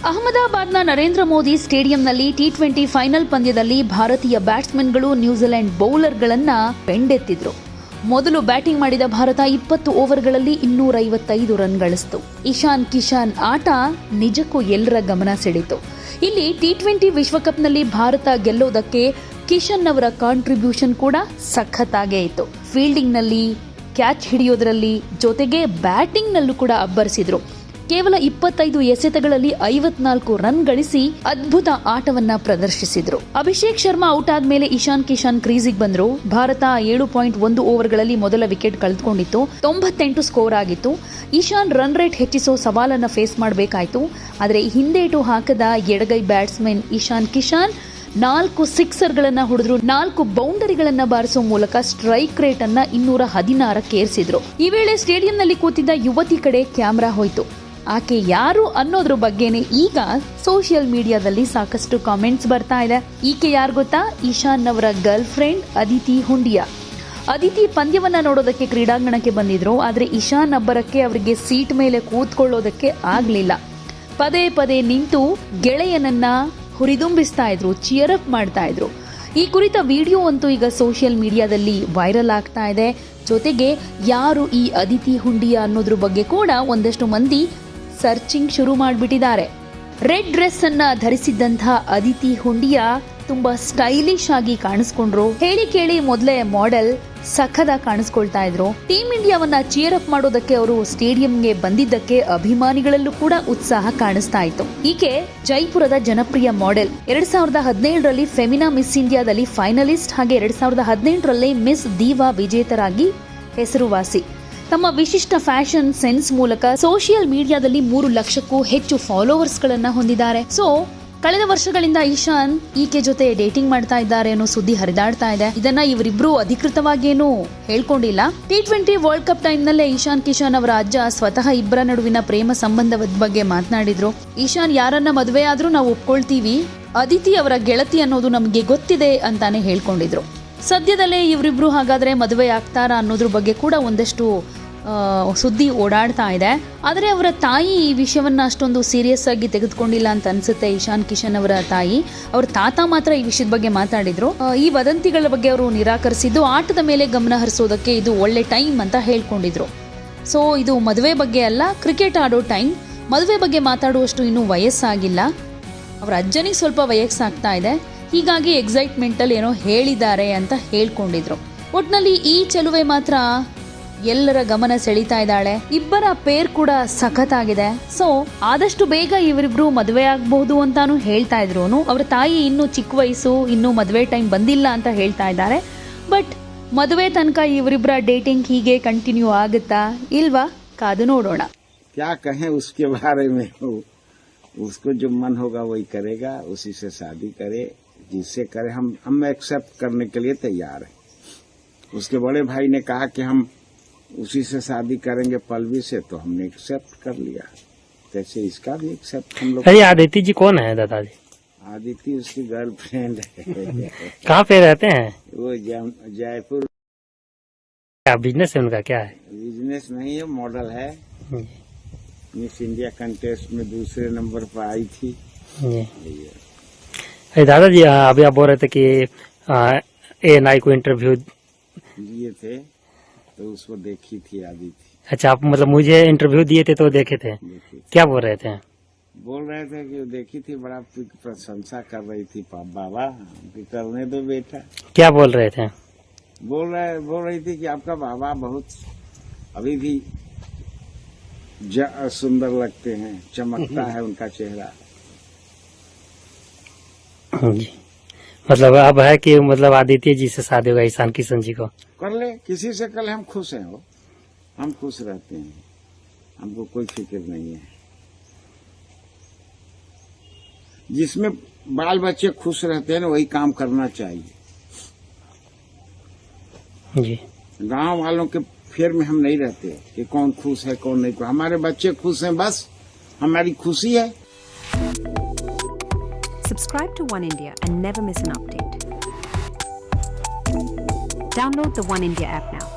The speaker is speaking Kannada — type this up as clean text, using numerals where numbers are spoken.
ಅಹಮದಾಬಾದ್ನ ನರೇಂದ್ರ ಮೋದಿ ಸ್ಟೇಡಿಯಂನಲ್ಲಿ ಟಿ20 ಫೈನಲ್ ಪಂದ್ಯದಲ್ಲಿ ಭಾರತೀಯ ಬ್ಯಾಟ್ಸ್ಮನ್ಗಳು ನ್ಯೂಜಿಲೆಂಡ್ ಬೌಲರ್ಗಳನ್ನ ಬೆಂಡೆತ್ತಿದ್ರು. ಮೊದಲು ಬ್ಯಾಟಿಂಗ್ ಮಾಡಿದ ಭಾರತ 20 ಓವರ್ಗಳಲ್ಲಿ 255 ರನ್ ಗಳಿಸಿತು. ಇಶಾನ್ ಕಿಶನ್ ಆಟ ನಿಜಕ್ಕೂ ಎಲ್ಲರ ಗಮನ ಸೆಳೆಯಿತು. ಇಲ್ಲಿ ಟಿ20 ವಿಶ್ವಕಪ್ನಲ್ಲಿ ಭಾರತ ಗೆಲ್ಲೋದಕ್ಕೆ ಕಿಶನ್ ಅವರ ಕಾಂಟ್ರಿಬ್ಯೂಷನ್ ಕೂಡ ಸಖತ್ತಾಗೇ ಇತ್ತು. ಫೀಲ್ಡಿಂಗ್ನಲ್ಲಿ, ಕ್ಯಾಚ್ ಹಿಡಿಯೋದ್ರಲ್ಲಿ, ಜೊತೆಗೆ ಬ್ಯಾಟಿಂಗ್ನಲ್ಲೂ ಕೂಡ ಅಬ್ಬರಿಸಿದ್ರು. ಕೇವಲ 25 ಎಸೆತಗಳಲ್ಲಿ 54 ರನ್ ಗಳಿಸಿ ಅದ್ಭುತ ಆಟವನ್ನ ಪ್ರದರ್ಶಿಸಿದ್ರು. ಅಭಿಷೇಕ್ ಶರ್ಮಾ ಔಟ್ ಆದ್ಮೇಲೆ ಇಶಾನ್ ಕಿಶನ್ ಕ್ರೀಸಿಗೆ ಬಂದ್ರು. ಭಾರತ 7.1 ಓವರ್ಗಳಲ್ಲಿ ಮೊದಲ ವಿಕೆಟ್ ಕಳೆದುಕೊಂಡಿತ್ತು. 98 ಸ್ಕೋರ್ ಆಗಿತ್ತು. ಇಶಾನ್ ರನ್ ರೇಟ್ ಹೆಚ್ಚಿಸೋ ಸವಾಲನ್ನ ಫೇಸ್ ಮಾಡಬೇಕಾಯಿತು. ಆದರೆ ಹಿಂದೇಟು ಹಾಕದ ಎಡಗೈ ಬ್ಯಾಟ್ಸ್ಮನ್ ಇಶಾನ್ ಕಿಶನ್ 4 ಸಿಕ್ಸರ್ಗಳನ್ನ ಹೊಡೆದ್ರು. 4 ಬೌಂಡರಿಗಳನ್ನ ಬಾರಿಸುವ ಮೂಲಕ ಸ್ಟ್ರೈಕ್ ರೇಟ್ ಅನ್ನ 216ಕ್ಕೆ ಏರಿಸಿದ್ರು. ಈ ವೇಳೆ ಸ್ಟೇಡಿಯಂನಲ್ಲಿ ಕೂತಿದ್ದ ಯುವತಿ ಕಡೆ ಕ್ಯಾಮೆರಾ ಹೋಯ್ತು. ಆಕೆ ಯಾರು ಅನ್ನೋದ್ರ ಬಗ್ಗೆನೇ ಈಗ ಸೋಷಿಯಲ್ ಮೀಡಿಯಾದಲ್ಲಿ ಸಾಕಷ್ಟು ಕಾಮೆಂಟ್ಸ್ ಬರ್ತಾ ಇದೆ. ಈಕೆ ಯಾರು ಗೊತ್ತಾ? ಇಶಾನ್ ಅವರ ಗರ್ಲ್ ಫ್ರೆಂಡ್ ಅದಿತಿ ಹುಂಡಿಯಾ. ಅದಿತಿ ಪಂದ್ಯವನ್ನ ನೋಡೋದಕ್ಕೆ ಕ್ರೀಡಾಂಗಣಕ್ಕೆ ಬಂದಿದ್ರು. ಆದರೆ ಇಶಾನ್ ಅಬ್ಬರಕ್ಕೆ ಅವರಿಗೆ ಸೀಟ್ ಮೇಲೆ ಕೂತ್ಕೊಳ್ಳೋದಕ್ಕೆ ಆಗ್ಲಿಲ್ಲ. ಪದೇ ಪದೇ ನಿಂತು ಗೆಳೆಯನನ್ನ ಹುರಿದುಂಬಿಸ್ತಾ ಇದ್ರು, ಚಿಯರ್ ಅಪ್ ಮಾಡ್ತಾ ಇದ್ರು. ಈ ಕುರಿತ ವಿಡಿಯೋ ಅಂತೂ ಈಗ ಸೋಷಿಯಲ್ ಮೀಡಿಯಾದಲ್ಲಿ ವೈರಲ್ ಆಗ್ತಾ ಇದೆ. ಜೊತೆಗೆ ಯಾರು ಈ ಅದಿತಿ ಹುಂಡಿಯಾ ಅನ್ನೋದ್ರ ಬಗ್ಗೆ ಕೂಡ ಒಂದಷ್ಟು ಮಂದಿ ಸರ್ಚಿಂಗ್ ಶುರು ಮಾಡಿಬಿಟ್ಟಿದ್ದಾರೆ. ರೆಡ್ ಡ್ರೆಸ್ ಅನ್ನ ಧರಿಸಿದ್ದಂತಹ ಅದಿತಿ ಹುಂಡಿಯಾ ತುಂಬಾ ಸ್ಟೈಲಿಶ್ ಆಗಿ ಕಾಣಿಸ್ಕೊಂಡ್ರು. ಹೇಳಿ ಕೇಳಿ ಮೊದಲೇ ಮಾಡೆಲ್ ಸಖದಾಗಿ ಕಾಣಿಸ್ಕೊಳ್ತಾ ಇದ್ರು. ಟೀಮ್ ಇಂಡಿಯಾವನ್ನ ಚಿಯರ್ ಅಪ್ ಮಾಡೋದಕ್ಕೆ ಅವರು ಸ್ಟೇಡಿಯಂಗೆ ಬಂದಿದ್ದಕ್ಕೆ ಅಭಿಮಾನಿಗಳಲ್ಲೂ ಕೂಡ ಉತ್ಸಾಹ ಕಾಣಿಸ್ತಾ ಇತ್ತು. ಈಕೆ ಜೈಪುರದ ಜನಪ್ರಿಯ ಮಾಡೆಲ್. 2017ರಲ್ಲಿ ಫೆಮಿನಾ ಮಿಸ್ ಇಂಡಿಯಾದಲ್ಲಿ ಫೈನಲಿಸ್ಟ್, ಹಾಗೆ 2018ರಲ್ಲಿ ಮಿಸ್ ದೀವಾ ವಿಜೇತರಾಗಿ ಹೆಸರುವಾಸಿ. ತಮ್ಮ ವಿಶಿಷ್ಟ ಫ್ಯಾಷನ್ ಸೆನ್ಸ್ ಮೂಲಕ ಸೋಷಿಯಲ್ ಮೀಡಿಯಾದಲ್ಲಿ 3 ಲಕ್ಷಕ್ಕೂ ಹೆಚ್ಚು ಫಾಲೋವರ್ಸ್ ಗಳನ್ನ ಹೊಂದಿದ್ದಾರೆ. ಸೊ ಕಳೆದ ವರ್ಷಗಳಿಂದ ಇಶಾನ್ ಈಕೆ ಜೊತೆ ಡೇಟಿಂಗ್ ಮಾಡ್ತಾ ಇದ್ದಾರೆ ಅನ್ನೋ ಸುದ್ದಿ ಹರಿದಾಡ್ತಾ ಇದೆ. ಇದನ್ನ ಇವರಿಬ್ರು ಅಧಿಕೃತವಾಗೇನು ಹೇಳ್ಕೊಂಡಿಲ್ಲ. ಟಿ20 ವರ್ಲ್ಡ್ ಕಪ್ ಟೈಮ್ ನಲ್ಲೇ ಇಶಾನ್ ಕಿಶನ್ ಅವರ ಅಜ್ಜ ಸ್ವತಃ ಇಬ್ಬರ ನಡುವಿನ ಪ್ರೇಮ ಸಂಬಂಧದ ಬಗ್ಗೆ ಮಾತನಾಡಿದ್ರು. ಇಶಾನ್ ಯಾರನ್ನ ಮದುವೆ ಆದ್ರೂ ನಾವು ಒಪ್ಕೊಳ್ತೀವಿ, ಅದಿತಿ ಅವರ ಗೆಳತಿ ಅನ್ನೋದು ನಮಗೆ ಗೊತ್ತಿದೆ ಅಂತಾನೆ ಹೇಳ್ಕೊಂಡಿದ್ರು. ಸದ್ಯದಲ್ಲೇ ಇವರಿಬ್ರು ಹಾಗಾದ್ರೆ ಮದುವೆ ಆಗ್ತಾರಾ ಅನ್ನೋದ್ರ ಬಗ್ಗೆ ಕೂಡ ಒಂದಷ್ಟು ಸುದ್ದಿ ಓಡಾಡ್ತಾ ಇದೆ. ಆದರೆ ಅವರ ತಾಯಿ ಈ ವಿಷಯವನ್ನ ಅಷ್ಟೊಂದು ಸೀರಿಯಸ್ ಆಗಿ ತೆಗೆದುಕೊಂಡಿಲ್ಲ ಅಂತ ಅನ್ಸುತ್ತೆ. ಇಶಾನ್ ಕಿಶನ್ ಅವರ ತಾಯಿ, ಅವ್ರ ತಾತ ಮಾತ್ರ ಈ ವಿಷಯದ ಬಗ್ಗೆ ಮಾತಾಡಿದ್ರು. ಈ ವದಂತಿಗಳ ಬಗ್ಗೆ ಅವರು ನಿರಾಕರಿಸಿದ್ದು, ಆಟದ ಮೇಲೆ ಗಮನ ಹರಿಸೋದಕ್ಕೆ ಇದು ಒಳ್ಳೆ ಟೈಮ್ ಅಂತ ಹೇಳ್ಕೊಂಡಿದ್ರು. ಸೊ ಇದು ಮದುವೆ ಬಗ್ಗೆ ಅಲ್ಲ, ಕ್ರಿಕೆಟ್ ಆಡೋ ಟೈಮ್. ಮದುವೆ ಬಗ್ಗೆ ಮಾತಾಡುವಷ್ಟು ಇನ್ನೂ ವಯಸ್ಸಾಗಿಲ್ಲ. ಅವರ ಅಜ್ಜನಿಗೆ ಸ್ವಲ್ಪ ವಯಸ್ಸಾಗ್ತಾ ಇದೆ. ಹೀಗಾಗಿ ಎಕ್ಸೈಟ್ಮೆಂಟ್ ಅಲ್ಲಿ ಏನೋ ಹೇಳಿದ್ದಾರೆ ಅಂತ ಹೇಳ್ಕೊಂಡಿದ್ರು. ಒಟ್ನಲ್ಲಿ ಈ ಚೆಲುವೆ ಮಾತ್ರ ಎಲ್ಲರ ಗಮನ ಸೆಳೀತಾ ಇದ್ದಾಳೆ. ಇಬ್ಬರ ಪೇರ್ ಕೂಡ ಸಖತ್ತಾಗಿದೆ. ಸೊ ಆದಷ್ಟು ಬೇಗ ಇವರಿಬ್ರು ಮದುವೆ ಆಗಬಹುದು ಅಂತಾನು ಹೇಳ್ತಾ ಇದ್ರು. ಅವ್ರ ತಾಯಿ ಇನ್ನೂ ಚಿಕ್ಕ ವಯಸ್ಸು, ಇನ್ನೂ ಮದುವೆ ಟೈಮ್ ಬಂದಿಲ್ಲ ಅಂತ ಹೇಳ್ತಾ ಇದ್ದಾರೆ. ಬಟ್ ಮದುವೆ ತನಕ ಇವರಿಬ್ಬರ ಡೇಟಿಂಗ್ ಹೀಗೆ ಕಂಟಿನ್ಯೂ ಆಗುತ್ತಾ ಇಲ್ವಾ, ಕಾದು ನೋಡೋಣ. क्या कहें उसके बारे में, उसको जो मन होगा वही करेगा, उसी से शादी करे, जिससे करे हम एक्सेप्ट करने के लिए तैयार हैं. उसके बड़े भाई ने कहा कि हम उसी से शादी करेंगे पल्लवी से, तो हमने एक्सेप्ट कर लिया. जैसे इसका भी एक्सेप्ट हम लोग. अरे आदिति जी कौन है दादाजी? आदिति उसकी गर्लफ्रेंड है. कहाँ पे रहते हैं वो? जयपुर. क्या बिजनेस है उनका? क्या है? बिजनेस नहीं है, मॉडल है. मिस इंडिया कंटेस्ट में दूसरे नंबर पर आई थी. अरे दादाजी अभी आप बोल रहे थे कि ANI को इंटरव्यू दिए थे, तो उसको देखी थी आदिति. अच्छा, आप मतलब मुझे इंटरव्यू दिए थे तो देखे थे. क्या बोल रहे थे? बोल रहे थे कि देखी थी, बड़ा प्रशंसा कर रही थी. बाबा करने दो बेटा. क्या बोल रहे थे? बोल रही थी कि आपका बाबा बहुत अभी भी सुंदर लगते हैं, चमकता है उनका चेहरा. जी, मतलब अब है कि मतलब आदित्य जी से शादी होगा ईशान किशन जी को? कर ले, किसी से कर ले, हम खुश हैं. हो हम खुश रहते हैं, हमको कोई फिक्र नहीं है. जिसमें बाल बच्चे खुश रहते हैं ना, वही काम करना चाहिए. जी, गांव वालों के फेर में हम नहीं रहते कि कौन खुश है कौन नहीं. हमारे बच्चे खुश हैं, बस हमारी खुशी है. Subscribe to One India and never miss an update. Download the One India app now.